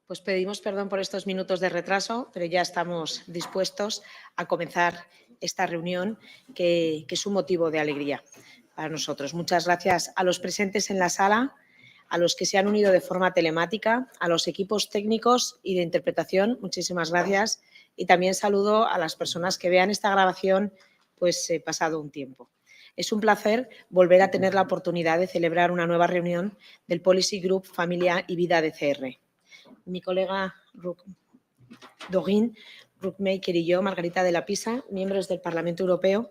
Pues pedimos perdón por estos minutos de retraso, pero ya estamos dispuestos a comenzar esta reunión que es un motivo de alegría para nosotros. Muchas gracias a los presentes en la sala, a los que se han unido de forma telemática, a los equipos técnicos y de interpretación, muchísimas gracias. Y también saludo a las personas que vean esta grabación pasado un tiempo. Es un placer volver a tener la oportunidad de celebrar una nueva reunión del Policy Group Familia y Vida de CR. Mi colega Doreen Rookmaker y yo, Margarita de la Pisa, miembros del Parlamento Europeo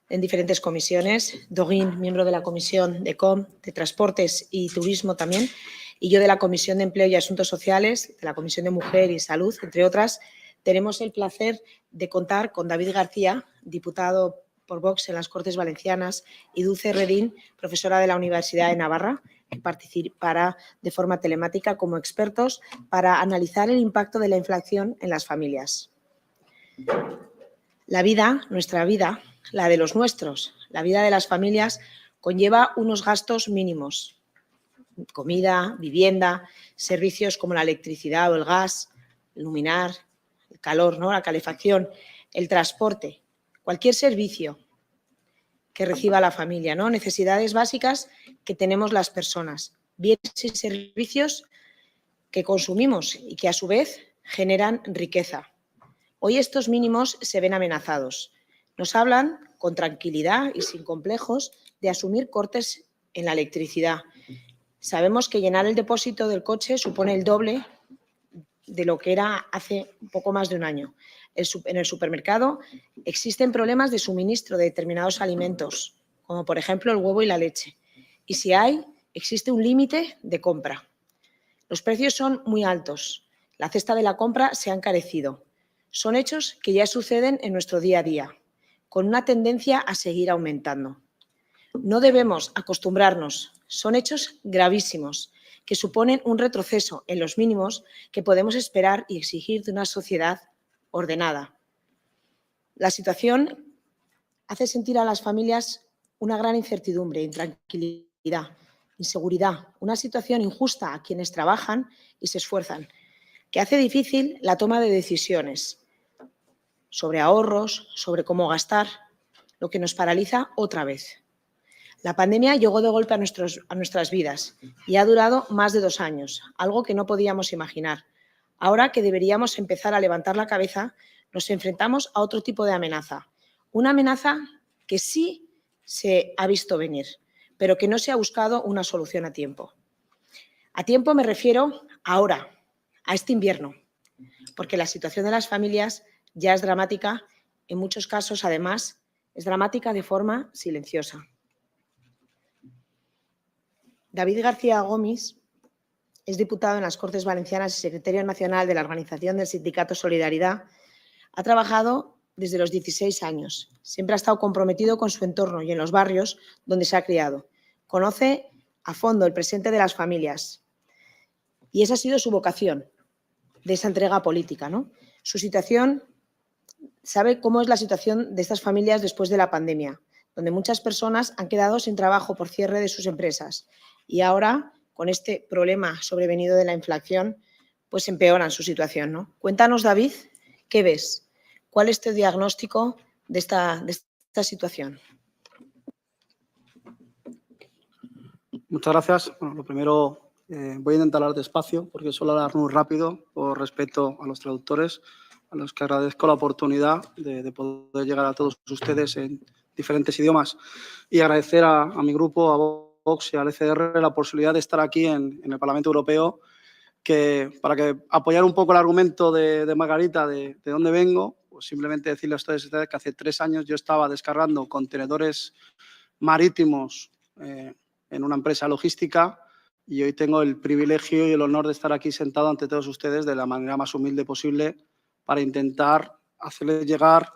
en diferentes comisiones. Doreen, miembro de la Comisión de de Transportes y Turismo también, y yo de la Comisión de Empleo y Asuntos Sociales, de la Comisión de Mujer y Salud, entre otras. Tenemos el placer de contar con David García, diputado por Vox en las Cortes Valencianas, y Dulce Redín, profesora de la Universidad de Navarra, que participará de forma telemática como expertos para analizar el impacto de la inflación en las familias. La vida, nuestra vida, la de los nuestros, la vida de las familias, conlleva unos gastos mínimos. Comida, vivienda, servicios como la electricidad o el gas, el luminar, el calor, ¿no? La calefacción, el transporte, cualquier servicio que reciba la familia, ¿no? Necesidades básicas que tenemos las personas, bienes y servicios que consumimos y que a su vez generan riqueza. Hoy estos mínimos se ven amenazados. Nos hablan con tranquilidad y sin complejos de asumir cortes en la electricidad. Sabemos que llenar el depósito del coche supone el doble de lo que era hace un poco más de un año. En el supermercado existen problemas de suministro de determinados alimentos, como por ejemplo el huevo y la leche. Y si hay, existe un límite de compra. Los precios son muy altos. La cesta de la compra se ha encarecido. Son hechos que ya suceden en nuestro día a día, con una tendencia a seguir aumentando. No debemos acostumbrarnos. Son hechos gravísimos que suponen un retroceso en los mínimos que podemos esperar y exigir de una sociedad ordenada. La situación hace sentir a las familias una gran incertidumbre, intranquilidad, inseguridad, una situación injusta a quienes trabajan y se esfuerzan, que hace difícil la toma de decisiones sobre ahorros, sobre cómo gastar, lo que nos paraliza otra vez. La pandemia llegó de golpe a nuestras vidas y ha durado más de 2 años, algo que no podíamos imaginar. Ahora que deberíamos empezar a levantar la cabeza, nos enfrentamos a otro tipo de amenaza. Una amenaza que sí se ha visto venir, pero que no se ha buscado una solución a tiempo. A tiempo me refiero ahora, a este invierno, porque la situación de las familias ya es dramática, en muchos casos, además, es dramática de forma silenciosa. David García Gomis es diputado en las Cortes Valencianas y secretario nacional de la organización del sindicato Solidaridad. Ha trabajado desde los 16 años. Siempre ha estado comprometido con su entorno y en los barrios donde se ha criado. Conoce a fondo el presente de las familias y esa ha sido su vocación de esa entrega política, ¿no? Su situación, sabe cómo es la situación de estas familias después de la pandemia, donde muchas personas han quedado sin trabajo por cierre de sus empresas y ahora, con este problema sobrevenido de la inflación, pues empeoran su situación, ¿no? Cuéntanos, David, ¿qué ves? ¿Cuál es tu diagnóstico de esta situación? Muchas gracias. Bueno, lo primero, voy a intentar hablar despacio porque suelo hablar muy rápido por respeto a los traductores, a los que agradezco la oportunidad de poder llegar a todos ustedes en diferentes idiomas y agradecer a mi grupo, a Vox y al ECR la posibilidad de estar aquí en el Parlamento Europeo para apoyar un poco el argumento de Margarita de dónde vengo, pues simplemente decirles a ustedes que hace 3 años yo estaba descargando contenedores marítimos en una empresa logística y hoy tengo el privilegio y el honor de estar aquí sentado ante todos ustedes de la manera más humilde posible para intentar hacerles llegar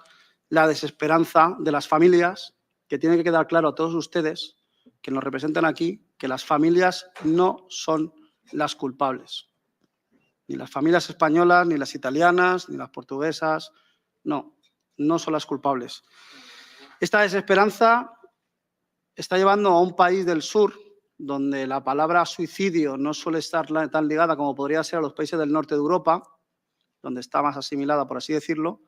la desesperanza de las familias, que tiene que quedar claro a todos ustedes que nos representan aquí, que las familias no son las culpables. Ni las familias españolas, ni las italianas, ni las portuguesas, no son las culpables. Esta desesperanza está llevando a un país del sur donde la palabra suicidio no suele estar tan ligada como podría ser a los países del norte de Europa, donde está más asimilada, por así decirlo,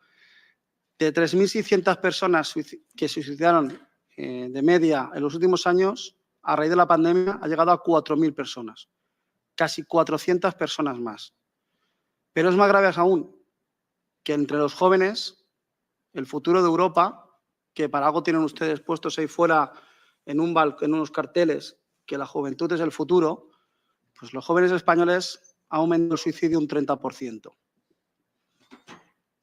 de 3.600 personas que se suicidaron de media en los últimos años, a raíz de la pandemia ha llegado a 4.000 personas, casi 400 personas más. Pero es más grave aún que entre los jóvenes, el futuro de Europa, que para algo tienen ustedes puestos ahí fuera en unos carteles, que la juventud es el futuro, pues los jóvenes españoles han aumentado el suicidio un 30%.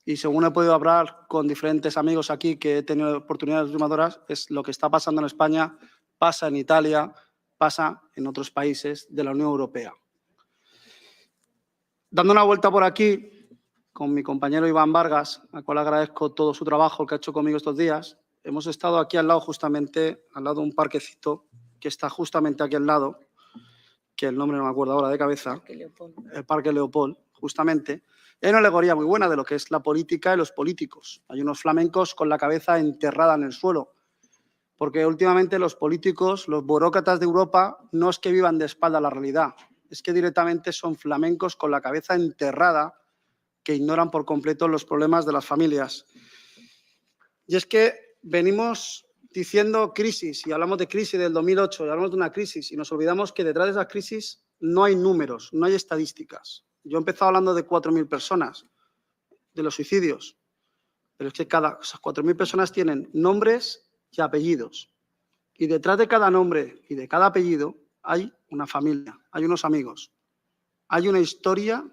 Y según he podido hablar con diferentes amigos aquí que he tenido oportunidades abrumadoras, es lo que está pasando en España, pasa en Italia, pasa en otros países de la Unión Europea. Dando una vuelta por aquí, con mi compañero Iván Vargas, al cual agradezco todo su trabajo que ha hecho conmigo estos días, hemos estado aquí al lado, justamente, al lado de un parquecito que está justamente aquí al lado, que el nombre no me acuerdo ahora de cabeza, el Parque Leopold, justamente. Hay una alegoría muy buena de lo que es la política y los políticos. Hay unos flamencos con la cabeza enterrada en el suelo, porque últimamente los políticos, los burócratas de Europa, no es que vivan de espalda a la realidad, es que directamente son flamencos con la cabeza enterrada que ignoran por completo los problemas de las familias. Y es que venimos diciendo crisis, y hablamos de crisis del 2008, y hablamos de una crisis, y nos olvidamos que detrás de esa crisis no hay números, no hay estadísticas. Yo he empezado hablando de 4.000 personas, de los suicidios, pero es que esas 4.000 personas tienen nombres y apellidos. Y detrás de cada nombre y de cada apellido hay una familia, hay unos amigos, hay una historia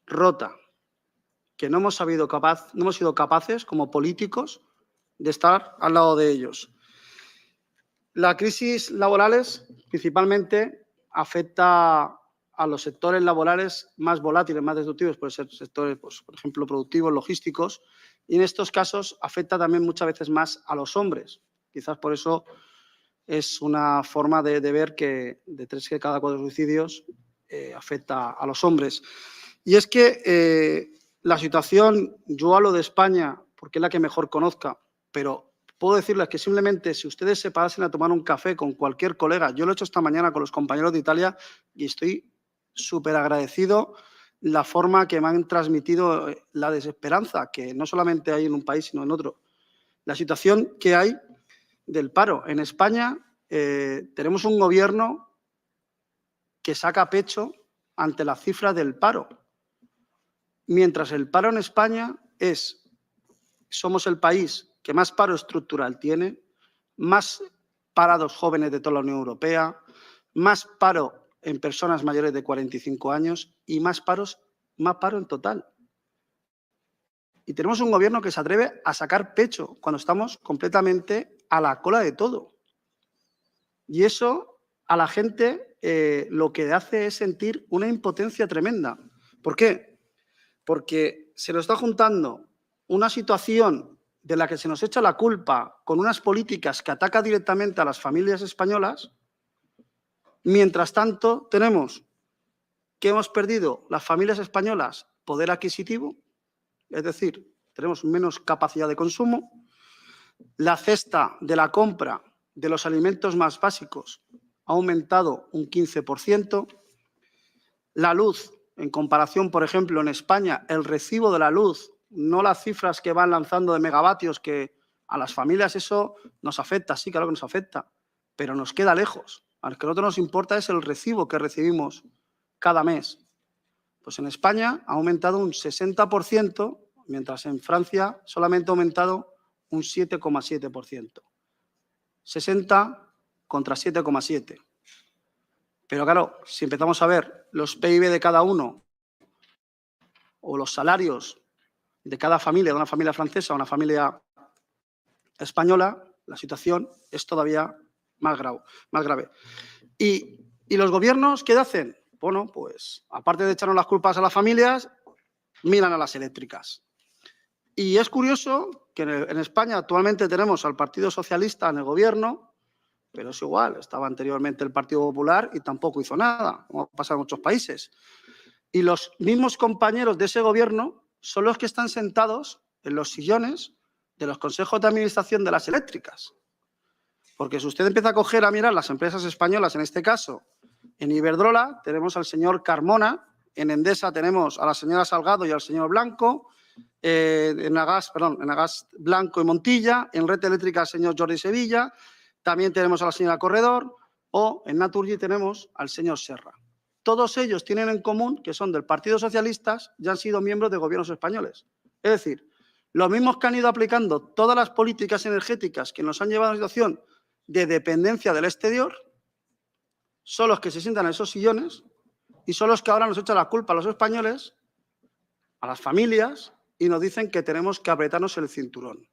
rota, que no hemos sido capaces como políticos de estar al lado de ellos. La crisis laborales principalmente afecta a los sectores laborales más volátiles, más destructivos, pueden ser sectores, pues, por ejemplo, productivos, logísticos, y en estos casos afecta también muchas veces más a los hombres. Quizás por eso es una forma de ver que de 3 de cada 4 suicidios afecta a los hombres. Y es que la situación, yo hablo de España porque es la que mejor conozca, pero puedo decirles que simplemente si ustedes se parasen a tomar un café con cualquier colega, yo lo he hecho esta mañana con los compañeros de Italia y estoy súper agradecido la forma que me han transmitido la desesperanza, que no solamente hay en un país, sino en otro. La situación que hay del paro. En España tenemos un gobierno que saca pecho ante la cifra del paro. Mientras el paro en España somos el país que más paro estructural tiene, más parados jóvenes de toda la Unión Europea, más paro en personas mayores de 45 años y más paro en total. Y tenemos un gobierno que se atreve a sacar pecho cuando estamos completamente a la cola de todo. Y eso a la gente lo que hace es sentir una impotencia tremenda. ¿Por qué? Porque se nos está juntando una situación de la que se nos echa la culpa con unas políticas que atacan directamente a las familias españolas. Mientras tanto, tenemos que hemos perdido las familias españolas poder adquisitivo, es decir, tenemos menos capacidad de consumo. La cesta de la compra de los alimentos más básicos ha aumentado un 15%. La luz, en comparación, por ejemplo, en España, el recibo de la luz, no las cifras que van lanzando de megavatios, que a las familias eso nos afecta, sí, claro que nos afecta, pero nos queda lejos. A lo que a nosotros nos importa es el recibo que recibimos cada mes. Pues en España ha aumentado un 60%, mientras en Francia solamente ha aumentado un 7,7%. 60 contra 7,7. Pero claro, si empezamos a ver los PIB de cada uno o los salarios de cada familia, de una familia francesa o una familia española, la situación es todavía más grave. ¿Y los gobiernos qué hacen? Bueno, pues aparte de echarnos las culpas a las familias, miran a las eléctricas. Y es curioso que en España actualmente tenemos al Partido Socialista en el gobierno, pero es igual, estaba anteriormente el Partido Popular y tampoco hizo nada, como pasa en muchos países. Y los mismos compañeros de ese gobierno son los que están sentados en los sillones de los consejos de administración de las eléctricas. Porque si usted empieza a coger a mirar las empresas españolas, en este caso, en Iberdrola tenemos al señor Carmona, en Endesa tenemos a la señora Salgado y al señor Blanco, en Agas Blanco y Montilla, en Red Eléctrica al señor Jordi Sevilla, también tenemos a la señora Corredor, o en Naturgy tenemos al señor Serra. Todos ellos tienen en común que son del Partido Socialista y han sido miembros de gobiernos españoles. Es decir, los mismos que han ido aplicando todas las políticas energéticas que nos han llevado a una situación de dependencia del exterior, son los que se sientan en esos sillones y son los que ahora nos echan la culpa a los españoles, a las familias, y nos dicen que tenemos que apretarnos el cinturón.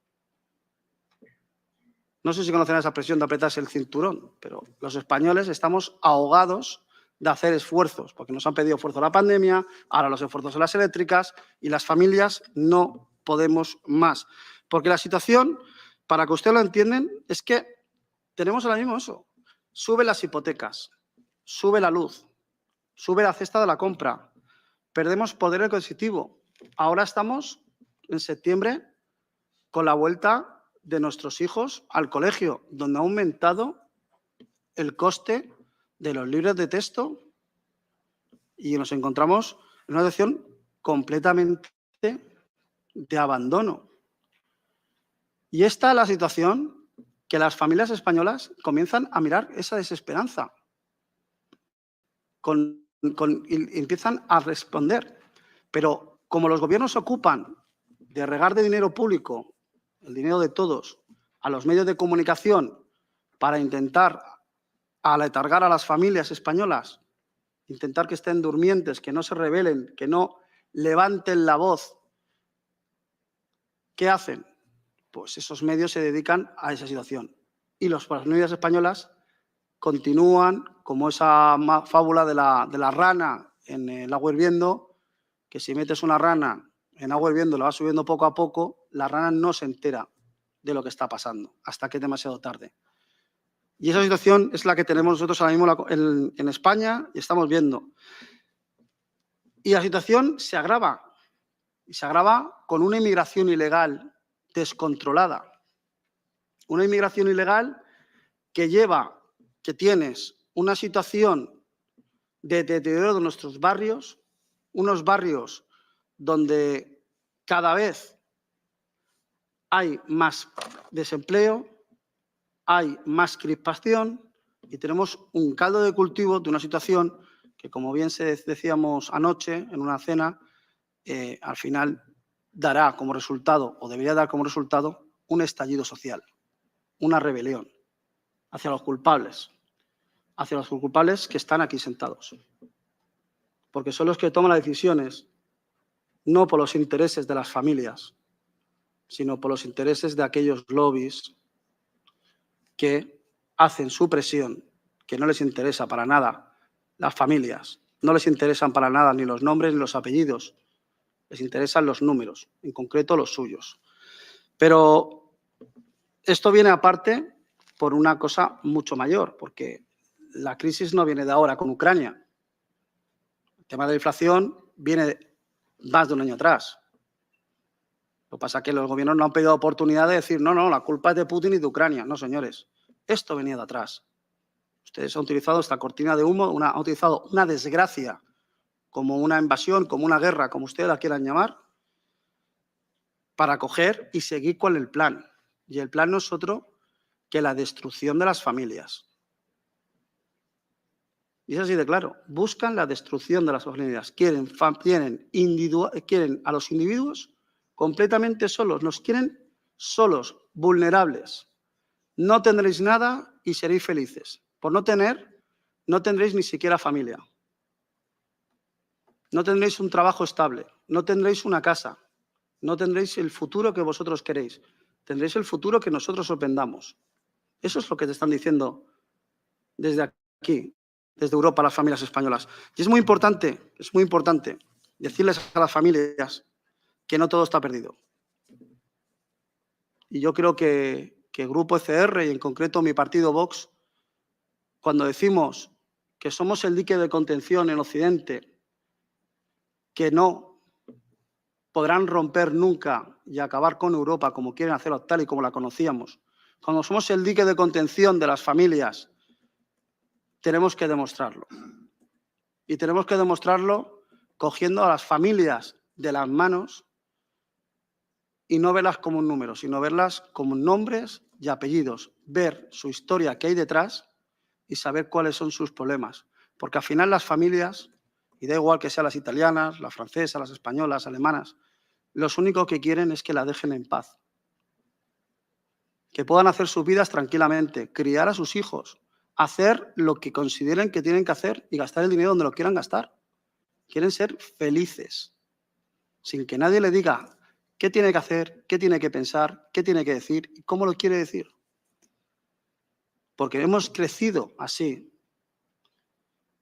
No sé si conocen esa expresión de apretarse el cinturón, pero los españoles estamos ahogados de hacer esfuerzos, porque nos han pedido esfuerzo la pandemia, ahora los esfuerzos en las eléctricas, y las familias no podemos más. Porque la situación, para que ustedes lo entiendan, es que tenemos ahora mismo eso. Suben las hipotecas, sube la luz, sube la cesta de la compra, perdemos poder adquisitivo. Ahora estamos en septiembre con la vuelta de nuestros hijos al colegio, donde ha aumentado el coste de los libros de texto y nos encontramos en una situación completamente de abandono. Y esta es la situación que las familias españolas comienzan a mirar esa desesperanza y empiezan a responder. Pero como los gobiernos se ocupan de regar de dinero público, el dinero de todos, a los medios de comunicación para intentar aletargar a las familias españolas, intentar que estén durmientes, que no se rebelen, que no levanten la voz, ¿qué hacen? Pues esos medios se dedican a esa situación. Y las familias españolas continúan como esa fábula de la rana en el agua hirviendo, que si metes una rana en agua hirviendo, la vas subiendo poco a poco, la rana no se entera de lo que está pasando hasta que es demasiado tarde. Y esa situación es la que tenemos nosotros ahora mismo en España y estamos viendo. Y la situación se agrava. Y se agrava con una inmigración ilegal descontrolada. Una inmigración ilegal que tienes una situación de deterioro de nuestros barrios, unos barrios donde cada vez hay más desempleo, hay más crispación y tenemos un caldo de cultivo de una situación que, como bien decíamos anoche en una cena, al final dará como resultado, o debería dar como resultado, un estallido social, una rebelión hacia los culpables que están aquí sentados. Porque son los que toman las decisiones, no por los intereses de las familias, sino por los intereses de aquellos lobbies que hacen su presión, que no les interesa para nada las familias, no les interesan para nada ni los nombres ni los apellidos, les interesan los números, en concreto los suyos. Pero esto viene aparte por una cosa mucho mayor, porque la crisis no viene de ahora con Ucrania. El tema de la inflación viene más de un año atrás. Lo que pasa es que los gobiernos no han pedido oportunidad de decir, no, la culpa es de Putin y de Ucrania. No, señores, esto venía de atrás. Ustedes han utilizado esta cortina de humo, han utilizado una desgracia como una invasión, como una guerra, como ustedes la quieran llamar, para coger y seguir con el plan. Y el plan no es otro que la destrucción de las familias. Y es así de claro. Buscan la destrucción de las familias. Quieren a los individuos completamente solos. Nos quieren solos, vulnerables. No tendréis nada y seréis felices. Por no tener, no tendréis ni siquiera familia. No tendréis un trabajo estable. No tendréis una casa. No tendréis el futuro que vosotros queréis. Tendréis el futuro que nosotros os vendamos. Eso es lo que te están diciendo desde aquí, desde Europa, a las familias españolas. Y es muy importante decirles a las familias que no todo está perdido. Y yo creo que el Grupo ECR y en concreto mi partido Vox, cuando decimos que somos el dique de contención en Occidente, que no podrán romper nunca y acabar con Europa como quieren hacerlo tal y como la conocíamos, cuando somos el dique de contención de las familias, tenemos que demostrarlo. Y tenemos que demostrarlo cogiendo a las familias de las manos y no verlas como un número, sino verlas como nombres y apellidos, ver su historia que hay detrás y saber cuáles son sus problemas. Porque al final las familias, y da igual que sean las italianas, las francesas, las españolas, las alemanas, los únicos que quieren es que la dejen en paz. Que puedan hacer sus vidas tranquilamente, criar a sus hijos, hacer lo que consideren que tienen que hacer y gastar el dinero donde lo quieran gastar. Quieren ser felices, sin que nadie le diga qué tiene que hacer, qué tiene que pensar, qué tiene que decir y cómo lo quiere decir. Porque hemos crecido así.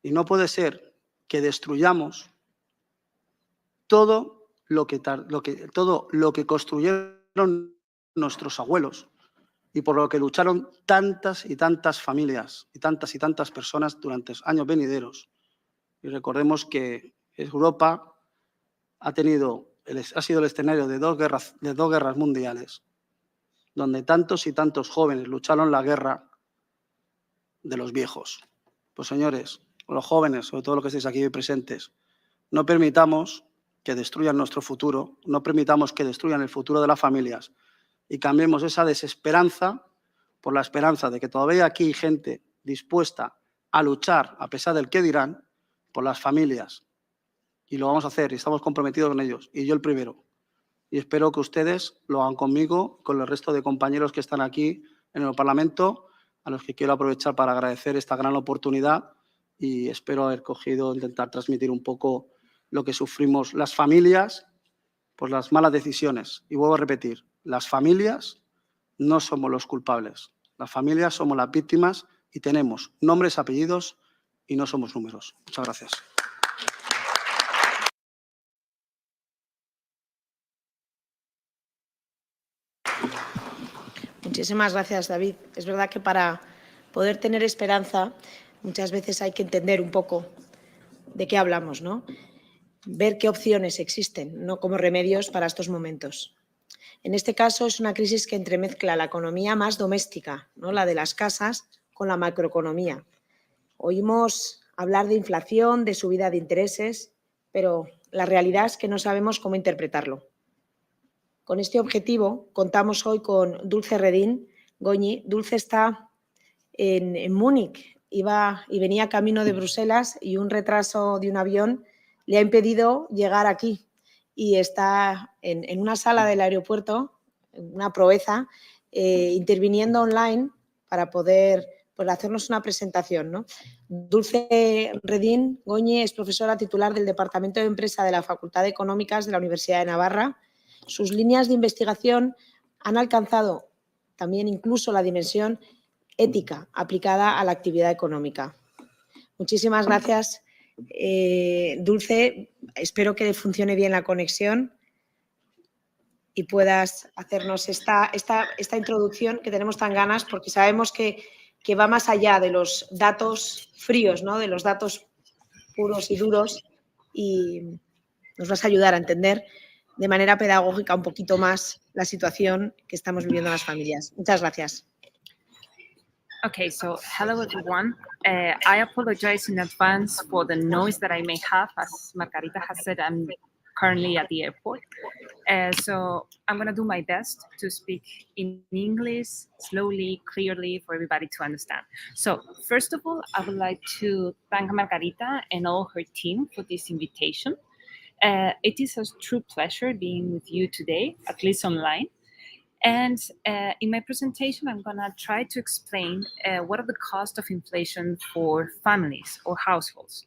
Y no puede ser que destruyamos todo lo que construyeron nuestros abuelos y por lo que lucharon tantas y tantas familias y tantas personas durante años venideros. Y recordemos que Europa ha sido el escenario de dos guerras mundiales, donde tantos y tantos jóvenes lucharon la guerra de los viejos. Pues señores, los jóvenes, sobre todo los que estéis aquí presentes, no permitamos que destruyan nuestro futuro, no permitamos que destruyan el futuro de las familias y cambiemos esa desesperanza por la esperanza de que todavía aquí hay gente dispuesta a luchar, a pesar del qué dirán, por las familias. Y lo vamos a hacer y estamos comprometidos con ellos, y yo el primero. Y espero que ustedes lo hagan conmigo, con el resto de compañeros que están aquí en el Parlamento, a los que quiero aprovechar para agradecer esta gran oportunidad y espero haber intentar transmitir un poco lo que sufrimos las familias por las malas decisiones. Y vuelvo a repetir, las familias no somos los culpables. Las familias somos las víctimas y tenemos nombres, apellidos y no somos números. Muchas gracias. Muchísimas gracias, David. Es verdad que para poder tener esperanza muchas veces hay que entender un poco de qué hablamos, ¿no? Ver qué opciones existen, no como remedios para estos momentos. En este caso es una crisis que entremezcla la economía más doméstica, ¿no? La de las casas, con la macroeconomía. Oímos hablar de inflación, de subida de intereses, pero la realidad es que no sabemos cómo interpretarlo. Con este objetivo contamos hoy con Dulce Redín Goñi. Dulce está en Múnich, iba y venía camino de Bruselas y un retraso de un avión le ha impedido llegar aquí y está en una sala del aeropuerto, una proeza, interviniendo online para poder hacernos una presentación, ¿no? Dulce Redín Goñi es profesora titular del Departamento de Empresa de la Facultad de Económicas de la Universidad de Navarra. Sus líneas de investigación han alcanzado también incluso la dimensión ética aplicada a la actividad económica. Muchísimas gracias, Dulce. Espero que funcione bien la conexión y puedas hacernos esta introducción que tenemos tan ganas, porque sabemos que va más allá de los datos fríos, ¿no? De los datos puros y duros, y nos vas a ayudar a entender de manera pedagógica un poquito más la situación que estamos viviendo las familias. Muchas gracias. Okay, so hello everyone. I apologize in advance for the noise that I may have. As Margarita has said, I'm currently at the airport. So I'm going to do my best to speak in English slowly, clearly for everybody to understand. So first of all, I would like to thank Margarita and all her team for this invitation. It is a true pleasure being with you today, at least online. And in my presentation, I'm going to try to explain what are the costs of inflation for families or households.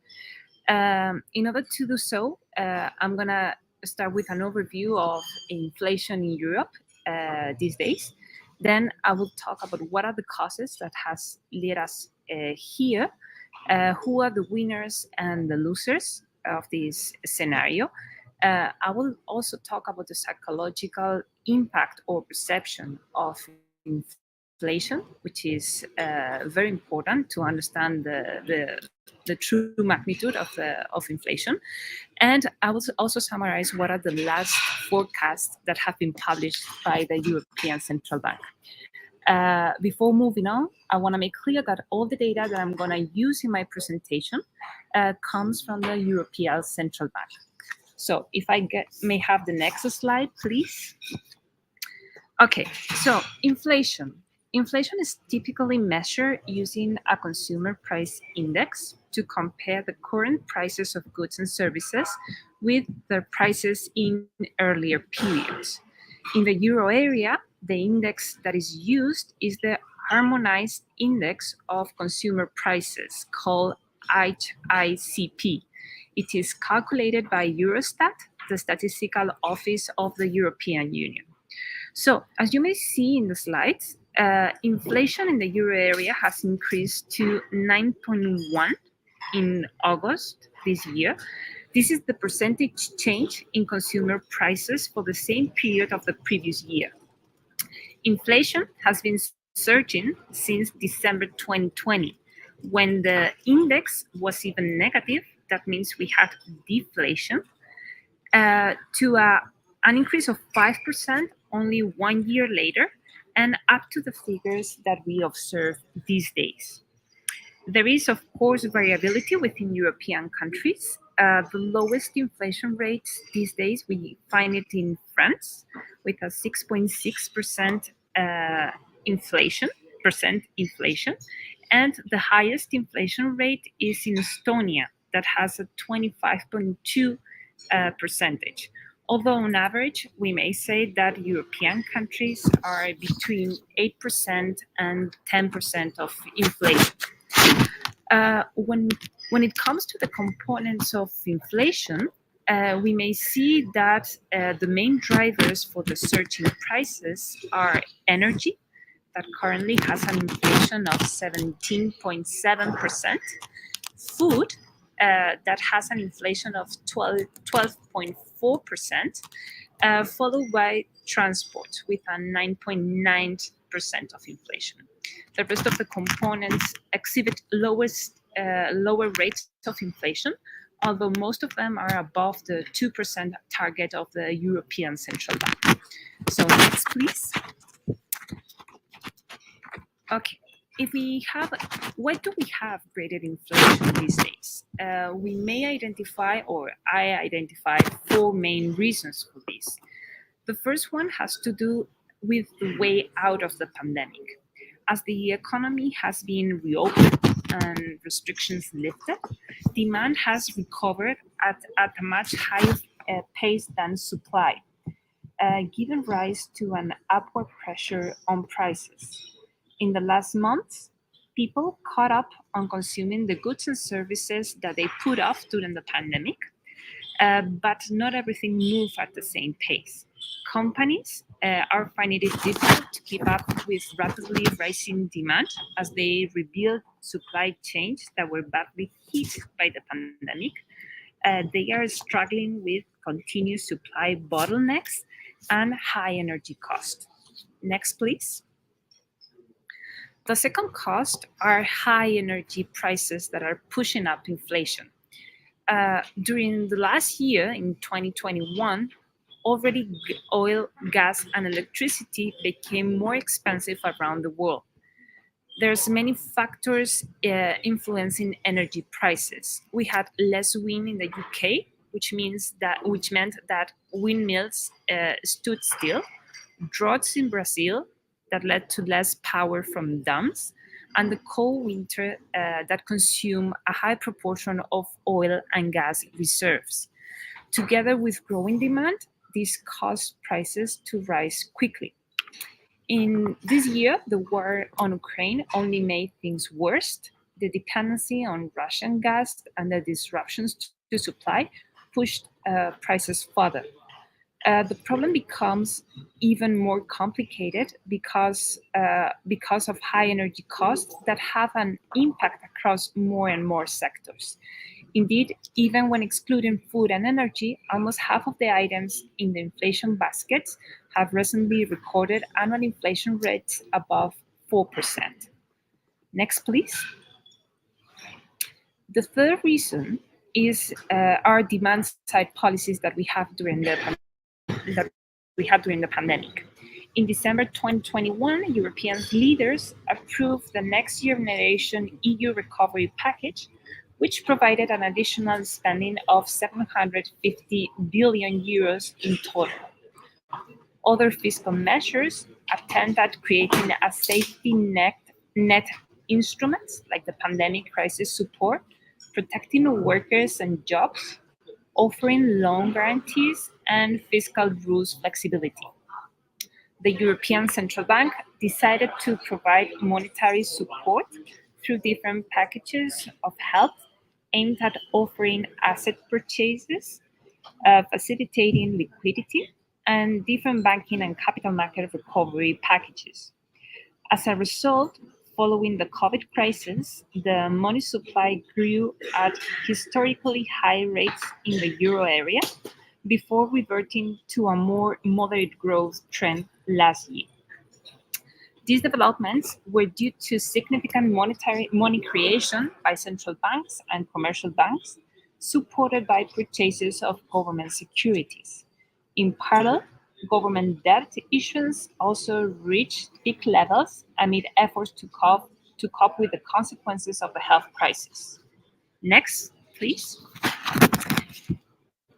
In order to do so, I'm going to start with an overview of inflation in Europe these days. Then I will talk about what are the causes that has led us here, who are the winners and the losers of this scenario. I will also talk about the psychological impact or perception of inflation, which is very important to understand the true magnitude of inflation. And I will also summarize what are the last forecasts that have been published by the European Central Bank. Before moving on, I want to make clear that all the data that I'm going to use in my presentation comes from the European Central Bank. So if I may have the next slide, please. Okay, so inflation. Inflation is typically measured using a consumer price index to compare the current prices of goods and services with their prices in earlier periods. In the euro area, the index that is used is the Harmonized Index of Consumer Prices, called HICP. It is calculated by Eurostat, the statistical office of the European Union. So, as you may see in the slides, inflation in the euro area has increased to 9.1 in August this year. This is the percentage change in consumer prices for the same period of the previous year. Inflation has been surging since December 2020, when the index was even negative. That means we had deflation, to an increase of 5% only 1 year later, and up to the figures that we observe these days. There is, of course, variability within European countries. The lowest inflation rates these days, we find it in France, with a 6.6% inflation, and the highest inflation rate is in Estonia, that has a 25.2 percentage. Although on average, we may say that European countries are between 8% and 10% of inflation. When it comes to the components of inflation, we may see that the main drivers for the surging prices are energy, that currently has an inflation of 17.7%, food, that has an inflation of 12.4%, followed by transport with a 9.9% of inflation. The rest of the components exhibit lower rates of inflation, although most of them are above the 2% target of the European Central Bank. So next, please. Okay. Why do we have greater inflation these days? We may identify, or I identify, 4 main reasons for this. The first one has to do with the way out of the pandemic. As the economy has been reopened and restrictions lifted, demand has recovered at a much higher pace than supply, giving rise to an upward pressure on prices. In the last months, people caught up on consuming the goods and services that they put off during the pandemic, but not everything moved at the same pace. Companies are finding it difficult to keep up with rapidly rising demand as they rebuild supply chains that were badly hit by the pandemic. They are struggling with continuous supply bottlenecks and high energy costs. Next, please. The second cost are high energy prices that are pushing up inflation. During the last year, in 2021, already oil, gas, and electricity became more expensive around the world. There's many factors influencing energy prices. We had less wind in the UK, which meant that windmills stood still, droughts in Brazil that led to less power from dams, and the cold winter that consumed a high proportion of oil and gas reserves. Together with growing demand, this caused prices to rise quickly. In this year, the war on Ukraine only made things worse. The dependency on Russian gas and the disruptions to supply pushed prices further. The problem becomes even more complicated because of high energy costs that have an impact across more and more sectors. Indeed, even when excluding food and energy, almost half of the items in the inflation baskets have recently recorded annual inflation rates above 4%. Next, please. The third reason is our demand-side policies that we have during the pandemic. In December 2021, European leaders approved the Next Generation EU Recovery Package, which provided an additional spending of 750 billion euros in total. Other fiscal measures attempt at creating a safety net instruments like the pandemic crisis support, protecting workers and jobs, offering loan guarantees, and fiscal rules flexibility. The European Central Bank decided to provide monetary support through different packages of help aimed at offering asset purchases, facilitating liquidity, and different banking and capital market recovery packages. As a result, following the COVID crisis, the money supply grew at historically high rates in the euro area before reverting to a more moderate growth trend last year. These developments were due to significant money creation by central banks and commercial banks, supported by purchases of government securities. In parallel, government debt issuance also reached peak levels amid efforts to cope with the consequences of the health crisis. Next, please.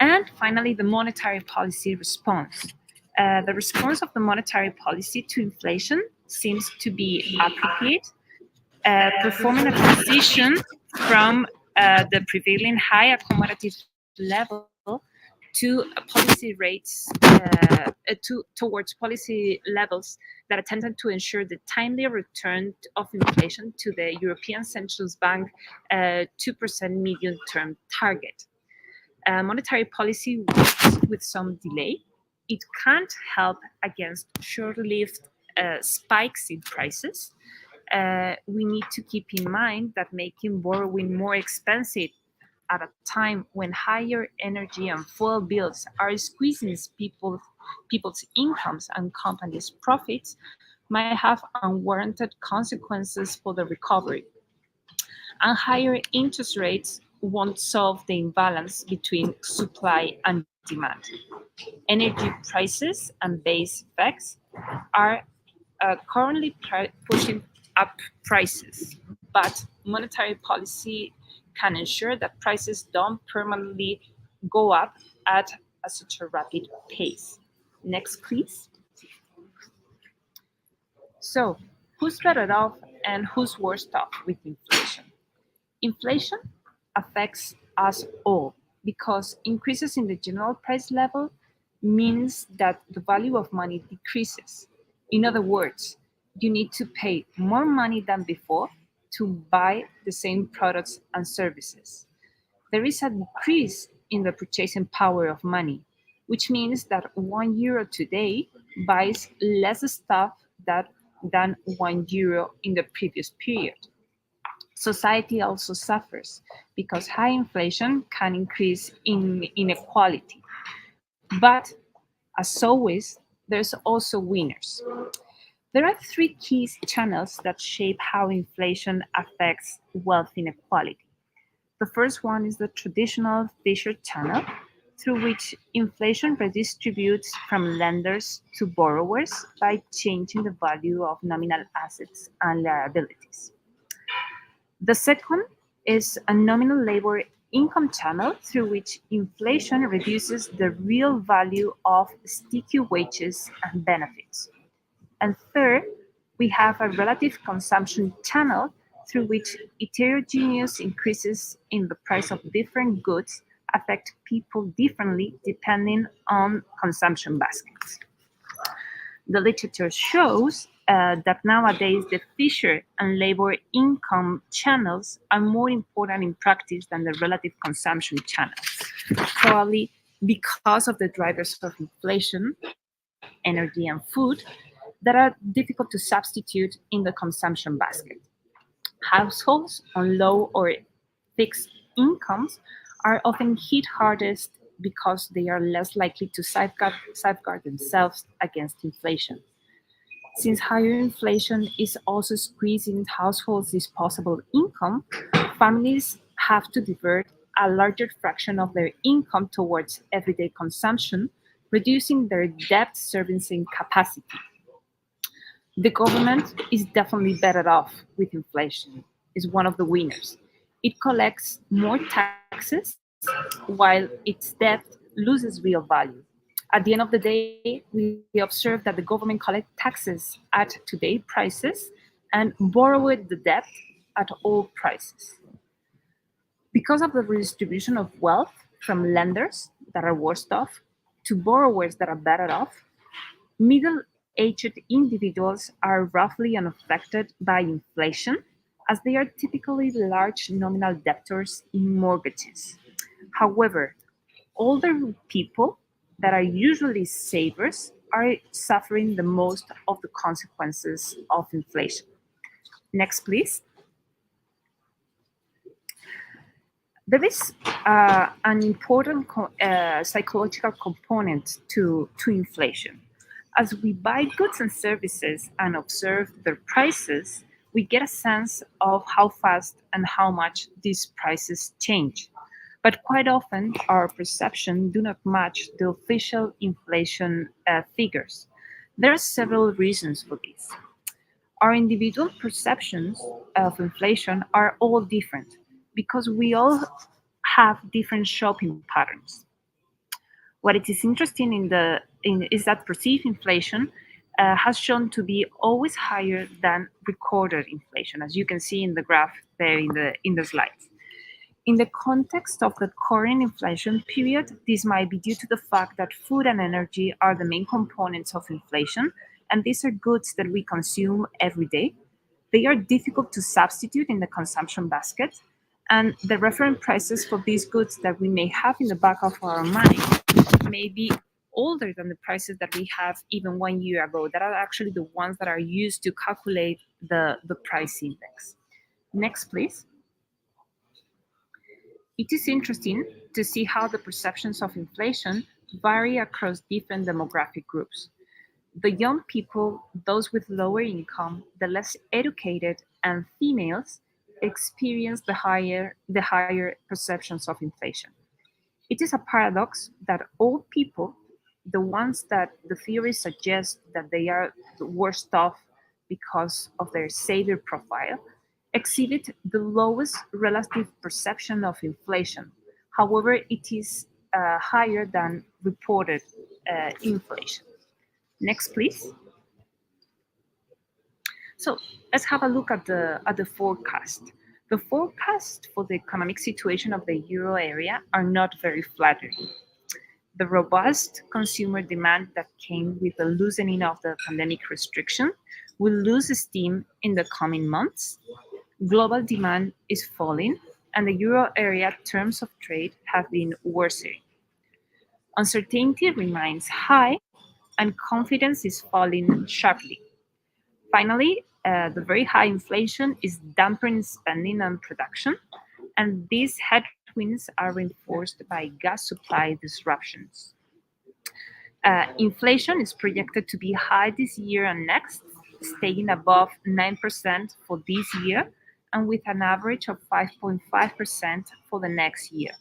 And finally, the monetary policy response. The response of the monetary policy to inflation seems to be appropriate, performing a transition from the prevailing high accommodative level to policy rates towards policy levels that attempted to ensure the timely return of inflation to the European Central Bank 2% medium-term target. Monetary policy works with some delay. It can't help against short-lived spikes in prices. We need to keep in mind that making borrowing more expensive at a time when higher energy and fuel bills are squeezing people's incomes and companies' profits might have unwarranted consequences for the recovery. And higher interest rates won't solve the imbalance between supply and demand. Energy prices and base effects are currently pushing up prices, but monetary policy can ensure that prices don't permanently go up at such a rapid pace. Next, please. So, who's better off and who's worse off with inflation? Inflation affects us all because increases in the general price level means that the value of money decreases. In other words, you need to pay more money than before to buy the same products and services. There is a decrease in the purchasing power of money, which means that €1 today buys less stuff than €1 in the previous period. Society also suffers because high inflation can increase inequality. But as always, there's also winners. There are three key channels that shape how inflation affects wealth inequality. The first one is the traditional Fisher channel, through which inflation redistributes from lenders to borrowers by changing the value of nominal assets and liabilities. The second is a nominal labor income channel through which inflation reduces the real value of sticky wages and benefits. And third, we have a relative consumption channel through which heterogeneous increases in the price of different goods affect people differently depending on consumption baskets. The literature shows that nowadays the Fisher and labor income channels are more important in practice than the relative consumption channels, probably because of the drivers of inflation, energy and food, that are difficult to substitute in the consumption basket. Households on low or fixed incomes are often hit hardest because they are less likely to safeguard themselves against inflation. Since higher inflation is also squeezing households' disposable income, families have to divert a larger fraction of their income towards everyday consumption, reducing their debt servicing capacity. The government is definitely better off with inflation, is one of the winners. It collects more taxes while its debt loses real value. At the end of the day, we observe that the government collects taxes at today's prices and borrowed the debt at all prices. Because of the redistribution of wealth from lenders that are worse off to borrowers that are better off, middle-aged individuals are roughly unaffected by inflation, as they are typically large nominal debtors in mortgages. However, older people that are usually savers are suffering the most of the consequences of inflation. Next, please. There is an important psychological component to inflation. As we buy goods and services and observe their prices, we get a sense of how fast and how much these prices change. But quite often, our perception do not match the official inflation figures. There are several reasons for this. Our individual perceptions of inflation are all different because we all have different shopping patterns. What it is interesting is that perceived inflation has shown to be always higher than recorded inflation, as you can see in the graph there in the slides. In the context of the current inflation period, this might be due to the fact that food and energy are the main components of inflation, and these are goods that we consume every day. They are difficult to substitute in the consumption basket, and the reference prices for these goods that we may have in the back of our mind may be older than the prices that we have even 1 year ago. That are actually the ones that are used to calculate the price index. Next, please. It is interesting to see how the perceptions of inflation vary across different demographic groups. The young people, those with lower income, the less educated, and females experience the higher perceptions of inflation. It is a paradox that old people, the ones that the theory suggests that they are the worst off because of their savior profile, exhibit the lowest relative perception of inflation. However, it is higher than reported inflation. Next, please. So let's have a look at the forecast. The forecast for the economic situation of the euro area are not very flattering. The robust consumer demand that came with the loosening of the pandemic restriction will lose steam in the coming months. Global demand is falling, and the euro area terms of trade have been worsening. Uncertainty remains high, and confidence is falling sharply. Finally, the very high inflation is dampening spending and production, and these headwinds are reinforced by gas supply disruptions. Inflation is projected to be high this year and next, staying above 9% for this year, and with an average of 5.5% for the next year.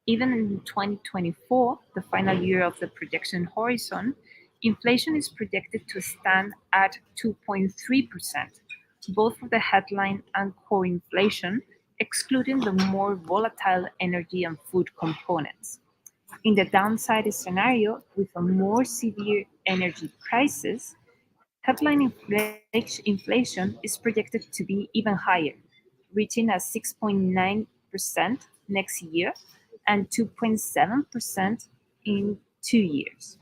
Even in 2024, the final year of the projection horizon, inflation is projected to stand at 2.3%, both for the headline and core inflation, excluding the more volatile energy and food components. In the downside scenario, with a more severe energy crisis, headline inflation is projected to be even higher, reaching a 6.9% next year and 2.7% in 2 years.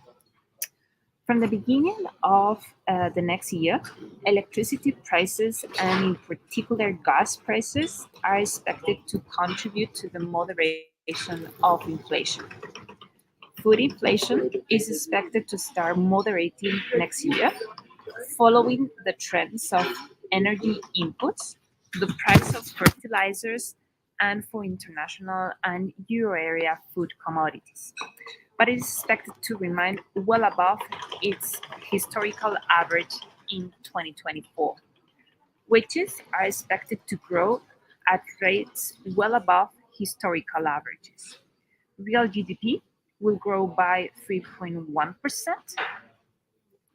From the beginning of the next year, electricity prices and in particular gas prices are expected to contribute to the moderation of inflation. Food inflation is expected to start moderating next year, following the trends of energy inputs, the price of fertilizers, and for international and euro area food commodities. But it is expected to remain well above its historical average in 2024. Wages are expected to grow at rates well above historical averages. Real GDP will grow by 3.1%.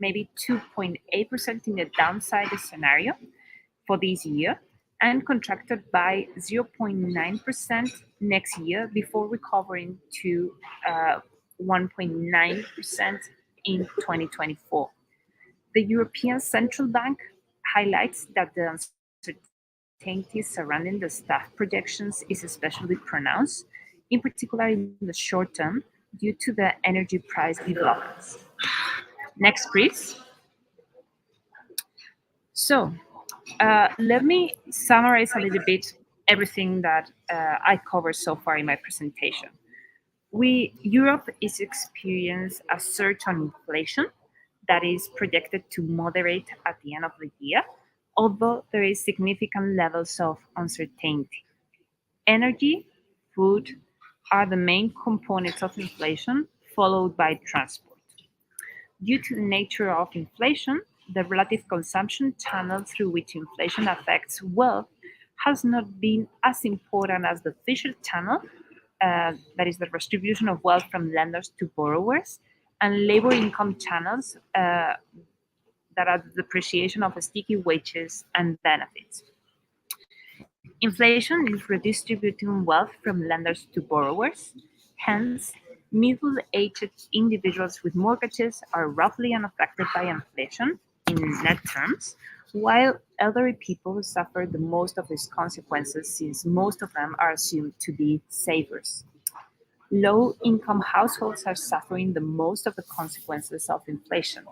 maybe 2.8% in the downside scenario for this year, and contracted by 0.9% next year before recovering to 1.9% in 2024. The European Central Bank highlights that the uncertainty surrounding the staff projections is especially pronounced, in particular in the short term, due to the energy price developments. Next, please. So, let me summarize a little bit everything that I covered so far in my presentation. Europe is experiencing a surge on inflation that is projected to moderate at the end of the year, although there is significant levels of uncertainty. Energy, food are the main components of inflation, followed by transport. Due to the nature of inflation, the relative consumption channel through which inflation affects wealth has not been as important as the fiscal channel, that is the distribution of wealth from lenders to borrowers, and labor income channels, that are the depreciation of sticky wages and benefits. Inflation is redistributing wealth from lenders to borrowers. Hence, middle-aged individuals with mortgages are roughly unaffected by inflation in net terms, while elderly people suffer the most of its consequences since most of them are assumed to be savers. Low-income households are suffering the most of the consequences of inflation,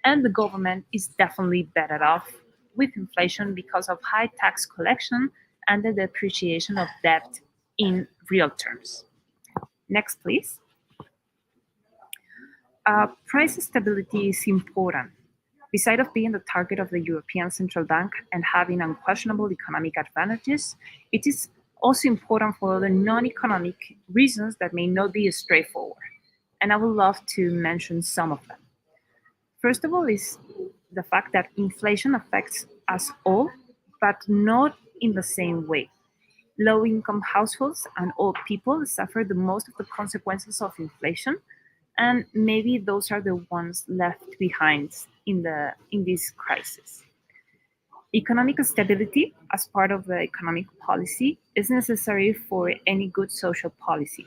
and the government is definitely better off with inflation because of high tax collection and the depreciation of debt in real terms. Next, please. Price stability is important. Besides of being the target of the European Central Bank and having unquestionable economic advantages, it is also important for other non-economic reasons that may not be straightforward. And I would love to mention some of them. First of all is the fact that inflation affects us all, but not in the same way. Low-income households and old people suffer the most of the consequences of inflation, and maybe those are the ones left behind in this crisis. Economic stability as part of the economic policy is necessary for any good social policy.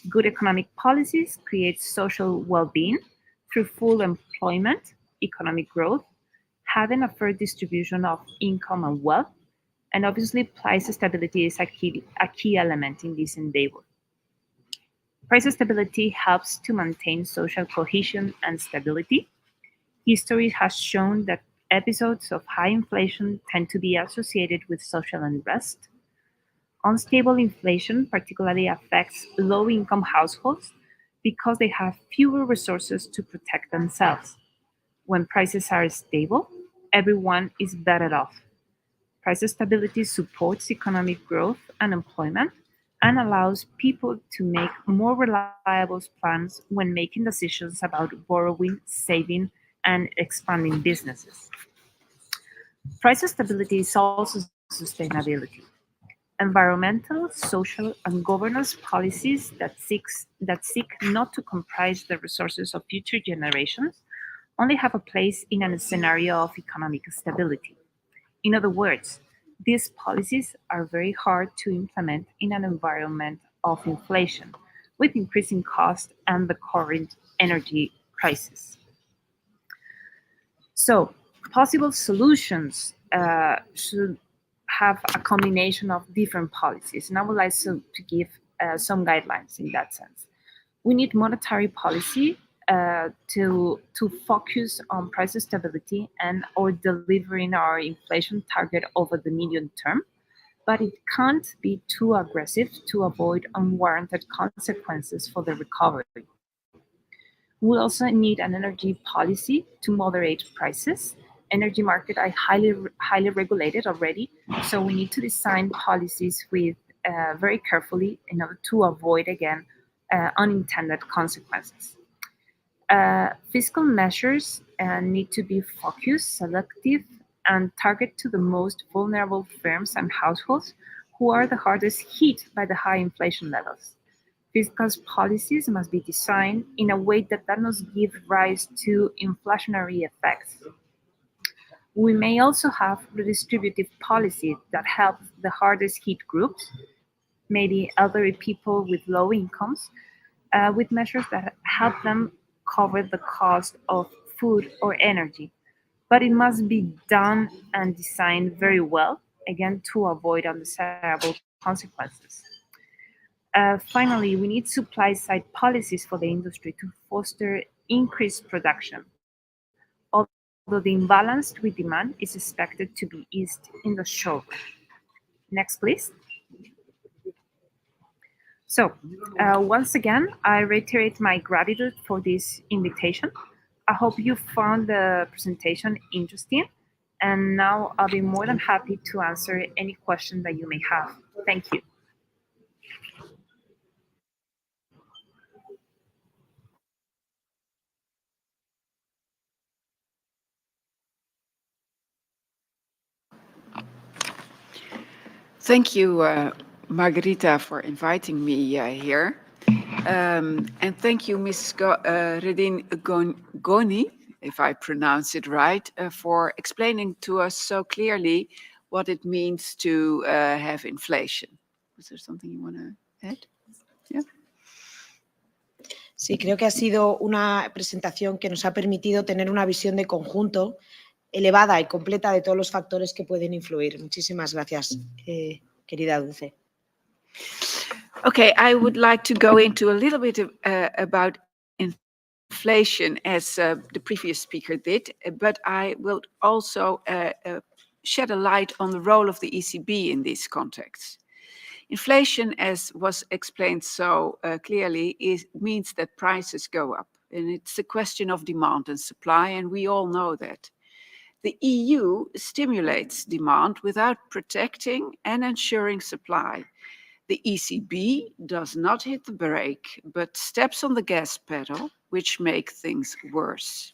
Good economic policies create social well-being through full employment, economic growth, having a fair distribution of income and wealth, and obviously price stability is a key element in this endeavor. Price stability helps to maintain social cohesion and stability. History has shown that episodes of high inflation tend to be associated with social unrest. Unstable inflation particularly affects low-income households because they have fewer resources to protect themselves. When prices are stable, everyone is better off. Price stability supports economic growth and employment and allows people to make more reliable plans when making decisions about borrowing, saving, and expanding businesses. Price stability is also sustainability. Environmental, social, and governance policies that seek not to compromise the resources of future generations only have a place in a scenario of economic stability. In other words, these policies are very hard to implement in an environment of inflation, with increasing costs and the current energy crisis. So, possible solutions should have a combination of different policies, and I would like to give some guidelines in that sense. We need monetary policy to focus on price stability and or delivering our inflation target over the medium term, but it can't be too aggressive to avoid unwarranted consequences for the recovery. We also need an energy policy to moderate prices. Energy market are highly regulated already, so we need to design policies with very carefully in order to avoid again unintended consequences. Fiscal measures need to be focused, selective, and target to the most vulnerable firms and households who are the hardest hit by the high inflation levels. Fiscal policies must be designed in a way that does not give rise to inflationary effects. We may also have redistributive policy that helps the hardest hit groups, maybe elderly people with low incomes, with measures that help them cover the cost of food or energy. But it must be done and designed very well, again, to avoid undesirable consequences. Finally, we need supply-side policies for the industry to foster increased production, although the imbalance with demand is expected to be eased in the short run. Next, please. So, once again, I reiterate my gratitude for this invitation. I hope you found the presentation interesting, and now I'll be more than happy to answer any question that you may have. Thank you. Thank you, Margarita, for inviting me here. And thank you, Ms. Redin Goni, if I pronounce it right, for explaining to us so clearly what it means to have inflation. Was there something you want to add? Yeah. Sí, creo que ha sido una presentación que nos ha permitido tener una visión de conjunto elevada y completa de todos los factores que pueden influir. Muchísimas gracias, querida Dulce. Okay, I would like to go into a little bit about inflation as the previous speaker did, but I will also shed a light on the role of the ECB in this context. Inflation, as was explained so clearly, means that prices go up, and it's a question of demand and supply, and we all know that. The EU stimulates demand without protecting and ensuring supply. The ECB does not hit the brake, but steps on the gas pedal, which makes things worse.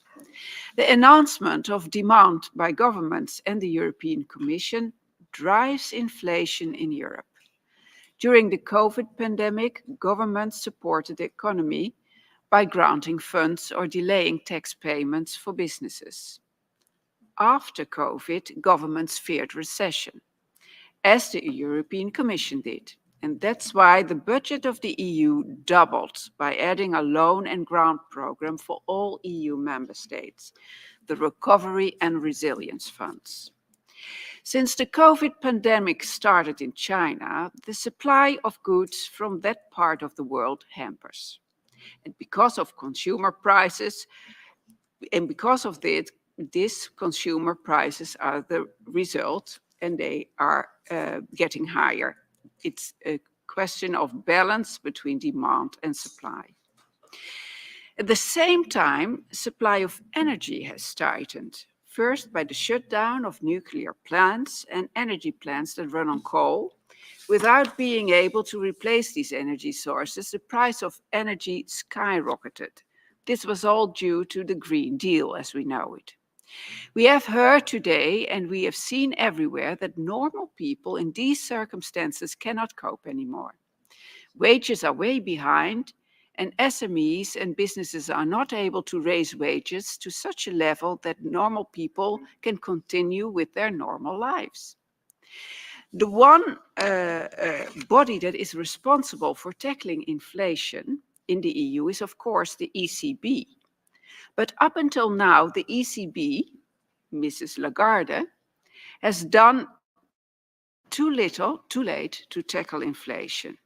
The announcement of demand by governments and the European Commission drives inflation in Europe. During the COVID pandemic, governments supported the economy by granting funds or delaying tax payments for businesses. After COVID, governments feared recession, as the European Commission did. And that's why the budget of the EU doubled by adding a loan and grant program for all EU member states, the Recovery and Resilience Funds. Since the COVID pandemic started in China, the supply of goods from that part of the world hampers. And because of consumer prices, and because of this consumer prices are the result, and they are getting higher. It's a question of balance between demand and supply. At the same time, supply of energy has tightened, first by the shutdown of nuclear plants and energy plants that run on coal. Without being able to replace these energy sources, the price of energy skyrocketed. This was all due to the Green Deal as we know it. We have heard today, and we have seen everywhere, that normal people in these circumstances cannot cope anymore. Wages are way behind, and SMEs and businesses are not able to raise wages to such a level that normal people can continue with their normal lives. The one body that is responsible for tackling inflation in the EU is, of course, the ECB. But up until now, the ECB, Mrs. Lagarde, has done too little, too late to tackle inflation.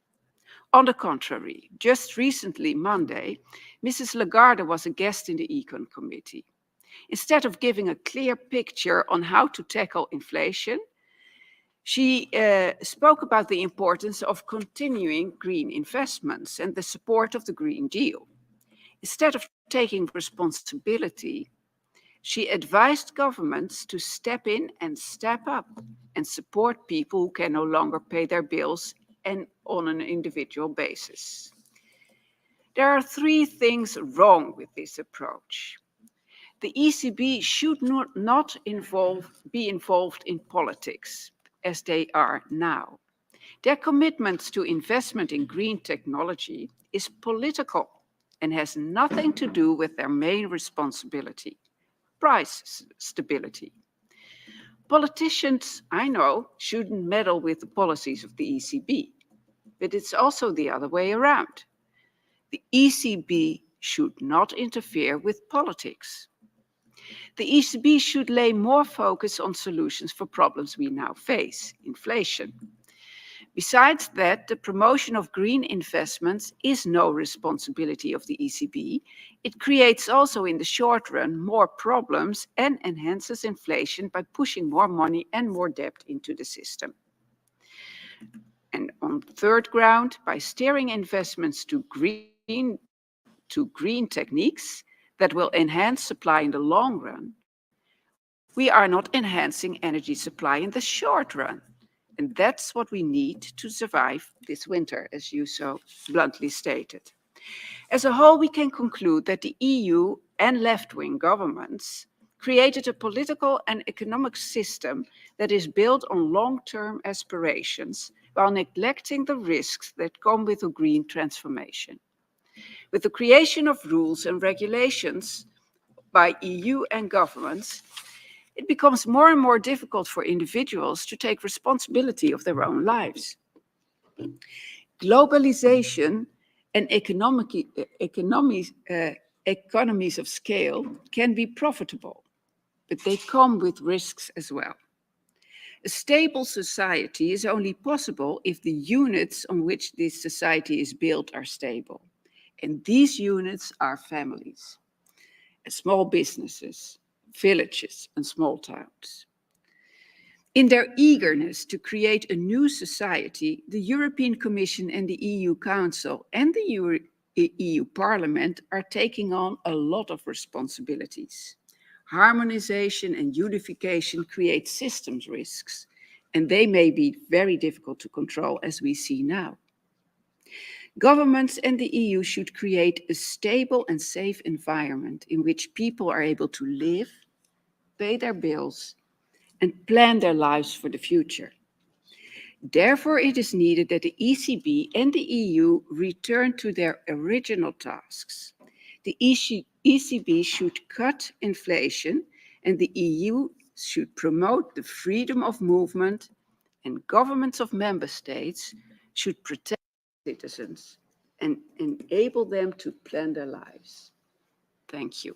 On the contrary, just recently, Monday, Mrs. Lagarde was a guest in the Econ Committee. Instead of giving a clear picture on how to tackle inflation, she spoke about the importance of continuing green investments and the support of the Green Deal. Instead of taking responsibility, she advised governments to step in and step up and support people who can no longer pay their bills and on an individual basis. There are three things wrong with this approach. The ECB should not be involved in politics, as they are now. Their commitment to investment in green technology is political and has nothing to do with their main responsibility, price stability. Politicians, I know, shouldn't meddle with the policies of the ECB, but it's also the other way around. The ECB should not interfere with politics. The ECB should lay more focus on solutions for problems we now face, inflation. Besides that, the promotion of green investments is no responsibility of the ECB. It creates also in the short run more problems and enhances inflation by pushing more money and more debt into the system. And on third ground, by steering investments to green techniques that will enhance supply in the long run, we are not enhancing energy supply in the short run. And that's what we need to survive this winter, as you so bluntly stated. As a whole, we can conclude that the EU and left-wing governments created a political and economic system that is built on long-term aspirations while neglecting the risks that come with a green transformation. With the creation of rules and regulations by EU and governments, it becomes more and more difficult for individuals to take responsibility of their own lives. Globalization and economies of scale can be profitable, but they come with risks as well. A stable society is only possible if the units on which this society is built are stable. And these units are families, and small businesses, villages and small towns. In their eagerness to create a new society, the European Commission and the EU Council and the EU Parliament are taking on a lot of responsibilities. Harmonization and unification create systems risks, and they may be very difficult to control, as we see now. Governments and the EU should create a stable and safe environment in which people are able to live, pay their bills, and plan their lives for the future. Therefore, it is needed that the ECB and the EU return to their original tasks. The ECB should cut inflation, and the EU should promote the freedom of movement, and governments of member states should protect citizens and enable them to plan their lives. Thank you.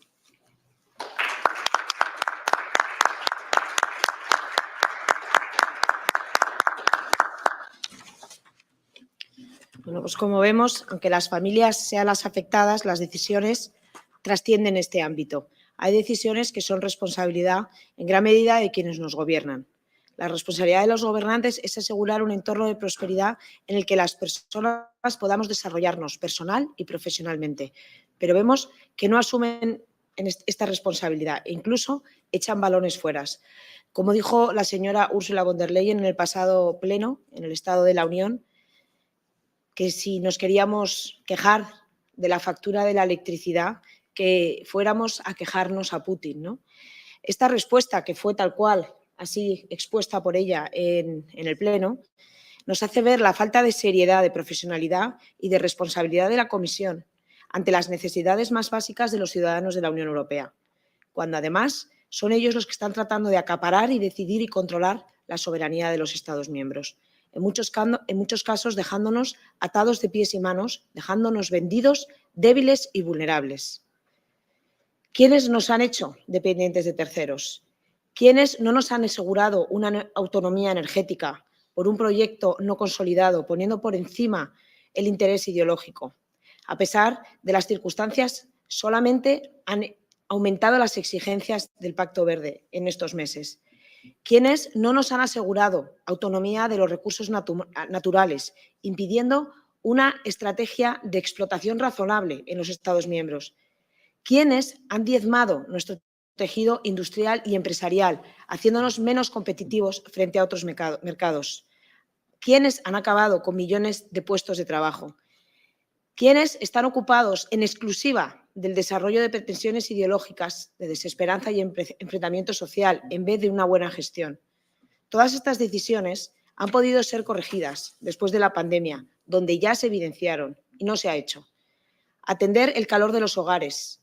Bueno, pues como vemos, aunque las familias sean las afectadas, las decisiones trascienden este ámbito. Hay decisiones que son responsabilidad en gran medida de quienes nos gobiernan. La responsabilidad de los gobernantes es asegurar un entorno de prosperidad en el que las personas podamos desarrollarnos personal y profesionalmente. Pero vemos que no asumen esta responsabilidad e incluso echan balones fuera. Como dijo la señora Ursula von der Leyen en el pasado pleno, en el Estado de la Unión, que si nos queríamos quejar de la factura de la electricidad, que fuéramos a quejarnos a Putin, ¿no? Esta respuesta, que fue tal cual, así expuesta por ella en el Pleno, nos hace ver la falta de seriedad, de profesionalidad y de responsabilidad de la Comisión ante las necesidades más básicas de los ciudadanos de la Unión Europea, cuando además son ellos los que están tratando de acaparar y decidir y controlar la soberanía de los Estados miembros. En muchos casos dejándonos atados de pies y manos, dejándonos vendidos, débiles y vulnerables. ¿Quiénes nos han hecho dependientes de terceros? ¿Quiénes no nos han asegurado una autonomía energética por un proyecto no consolidado, poniendo por encima el interés ideológico? A pesar de las circunstancias, solamente han aumentado las exigencias del Pacto Verde en estos meses. ¿Quiénes no nos han asegurado autonomía de los recursos naturales, impidiendo una estrategia de explotación razonable en los Estados miembros? ¿Quiénes han diezmado nuestro tejido industrial y empresarial, haciéndonos menos competitivos frente a otros mercados? ¿Quiénes han acabado con millones de puestos de trabajo? ¿Quiénes están ocupados en exclusiva del desarrollo de pretensiones ideológicas, de desesperanza y enfrentamiento social, en vez de una buena gestión? Todas estas decisiones han podido ser corregidas después de la pandemia, donde ya se evidenciaron y no se ha hecho. Atender el calor de los hogares,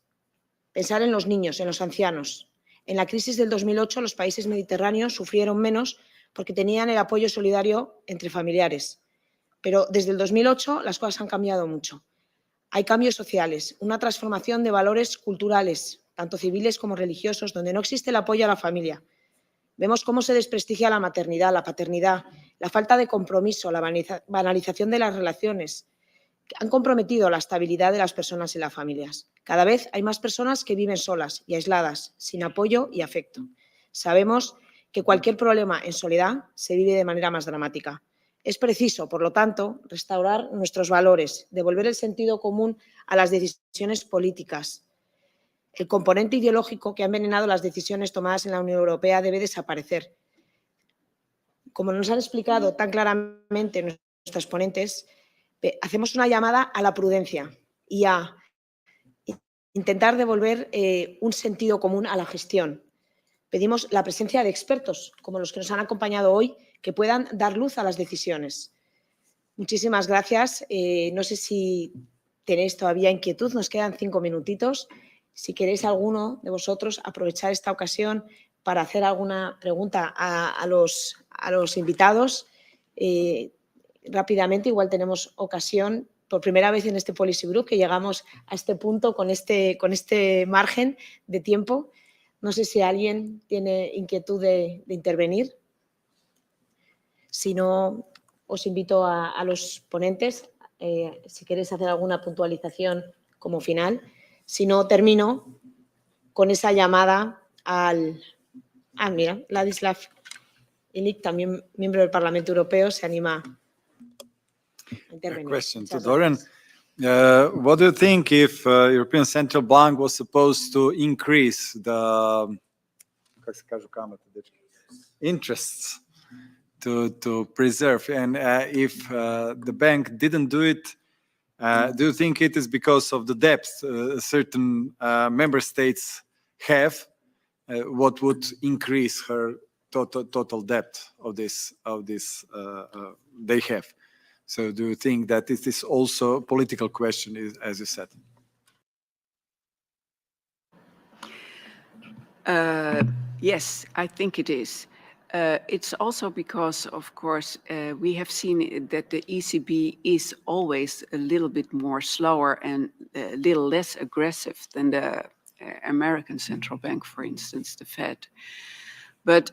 pensar en los niños, en los ancianos. En la crisis del 2008 los países mediterráneos sufrieron menos porque tenían el apoyo solidario entre familiares. Pero desde el 2008 las cosas han cambiado mucho. Hay cambios sociales, una transformación de valores culturales, tanto civiles como religiosos, donde no existe el apoyo a la familia. Vemos cómo se desprestigia la maternidad, la paternidad, la falta de compromiso, la banalización de las relaciones, que han comprometido la estabilidad de las personas en las familias. Cada vez hay más personas que viven solas y aisladas, sin apoyo y afecto. Sabemos que cualquier problema en soledad se vive de manera más dramática. Es preciso, por lo tanto, restaurar nuestros valores, devolver el sentido común a las decisiones políticas. El componente ideológico que ha envenenado las decisiones tomadas en la Unión Europea debe desaparecer. Como nos han explicado tan claramente nuestros ponentes, hacemos una llamada a la prudencia y a intentar devolver un sentido común a la gestión. Pedimos la presencia de expertos, como los que nos han acompañado hoy, que puedan dar luz a las decisiones. Muchísimas gracias. No sé si tenéis todavía inquietud, nos quedan 5 minutitos. Si queréis alguno de vosotros aprovechar esta ocasión para hacer alguna pregunta a los invitados, rápidamente, igual tenemos ocasión, por primera vez en este Policy Group, que llegamos a este punto con este margen de tiempo. No sé si alguien tiene inquietud de intervenir. Si no, os invito a los ponentes, si queréis hacer alguna puntualización como final. Si no, termino con esa llamada al... mira, Ladislav Ilic, también miembro del Parlamento Europeo, se anima a intervenir. Question to Muchas Dorian. gracias. What do you think if European Central Bank was supposed to increase the interests to preserve, and if the bank didn't do it, do you think it is because of the debts certain member states have? What would increase her total debt of this they have? So do you think that it is also a political question, as you said? Yes, I think it is. It's also because, of course, we have seen that the ECB is always a little bit more slower and a little less aggressive than the American Central Bank, for instance, the Fed. But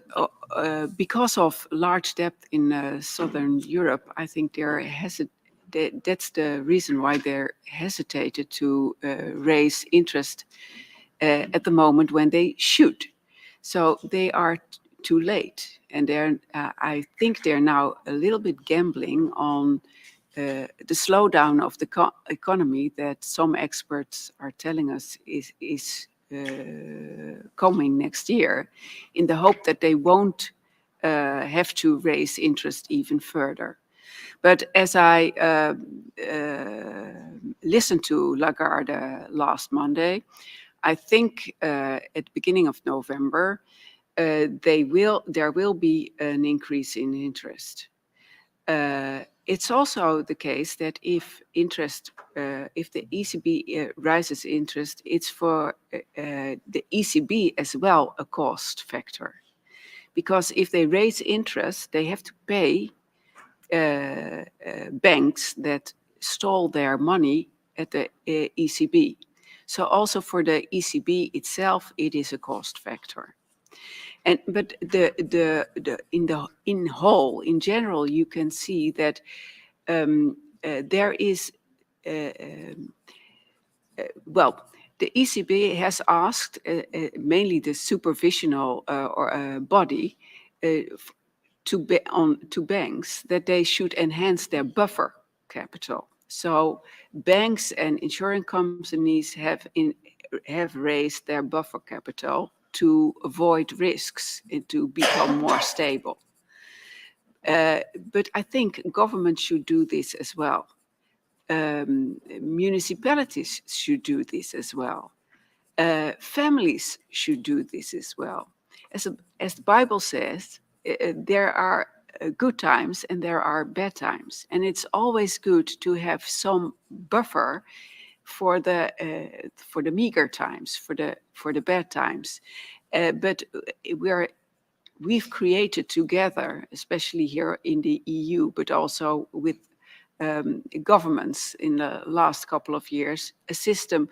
because of large debt in Southern Europe, I think that's the reason why they're hesitated to raise interest at the moment when they should. So they are too late, and I think they're now a little bit gambling on the slowdown of the economy that some experts are telling us is coming next year, in the hope that they won't have to raise interest even further. But as I listened to Lagarde last Monday, I think at the beginning of November, there will be an increase in interest. It's also the case that if the ECB rises interest, it's for the ECB as well a cost factor. Because if they raise interest, they have to pay banks that stole their money at the ECB. So also for the ECB itself, it is a cost factor. But in general, you can see that there is the ECB has asked mainly the supervisional body to banks that they should enhance their buffer capital. So banks and insurance companies have raised their buffer capital to avoid risks and to become more stable. But I think governments should do this as well. Municipalities should do this as well. Families should do this as well. As the Bible says, there are good times and there are bad times. And it's always good to have some buffer for the meager times, for the bad times. But we've created together, especially here in the EU, but also with governments in the last couple of years, a system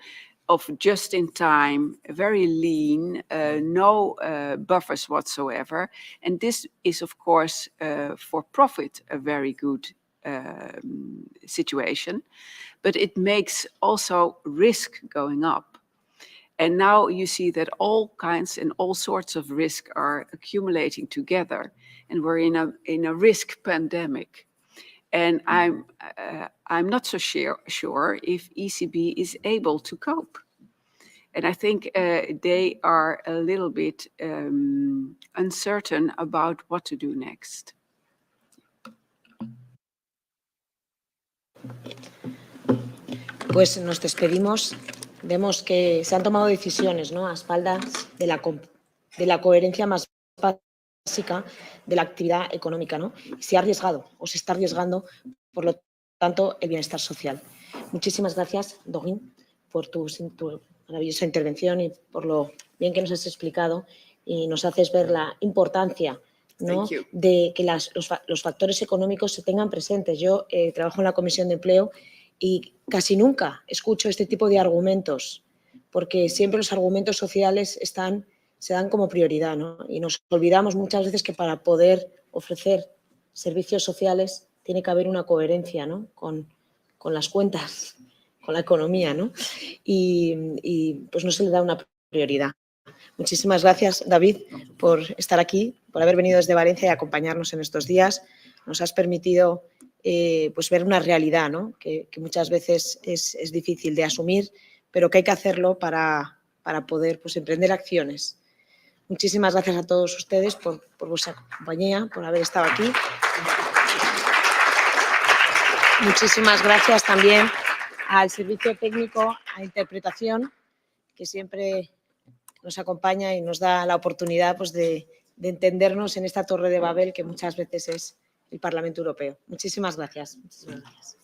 of just in time, very lean, no buffers whatsoever. And this is, of course, for profit, a very good situation, but it makes also risk going up. And now you see that all kinds and all sorts of risk are accumulating together, and we're in a risk pandemic. And I'm not so sure if ECB is able to cope. And I think they are a little bit uncertain about what to do next. Pues nos despedimos. Vemos que se han tomado decisiones, ¿no?, a espaldas de la coherencia más básica de la actividad económica, ¿no? Se ha arriesgado o se está arriesgando, por lo tanto, el bienestar social. Muchísimas gracias, Doreen, por tu maravillosa intervención y por lo bien que nos has explicado y nos haces ver la importancia, ¿no?, de que los factores económicos se tengan presentes. Yo trabajo en la Comisión de Empleo y casi nunca escucho este tipo de argumentos, porque siempre los argumentos sociales se dan como prioridad, ¿no? Y nos olvidamos muchas veces que para poder ofrecer servicios sociales tiene que haber una coherencia, ¿no?, con las cuentas, con la economía, ¿no? Y pues no se le da una prioridad. Muchísimas gracias, David, por estar aquí, por haber venido desde Valencia y acompañarnos en estos días. Nos has permitido pues ver una realidad, ¿no?, que muchas veces es difícil de asumir, pero que hay que hacerlo para poder, pues, emprender acciones. Muchísimas gracias a todos ustedes por vuestra compañía, por haber estado aquí. Muchísimas gracias también al servicio técnico, a interpretación, que siempre nos acompaña y nos da la oportunidad, pues, de entendernos en esta torre de Babel que muchas veces es el Parlamento Europeo. Muchísimas gracias. Muchísimas gracias.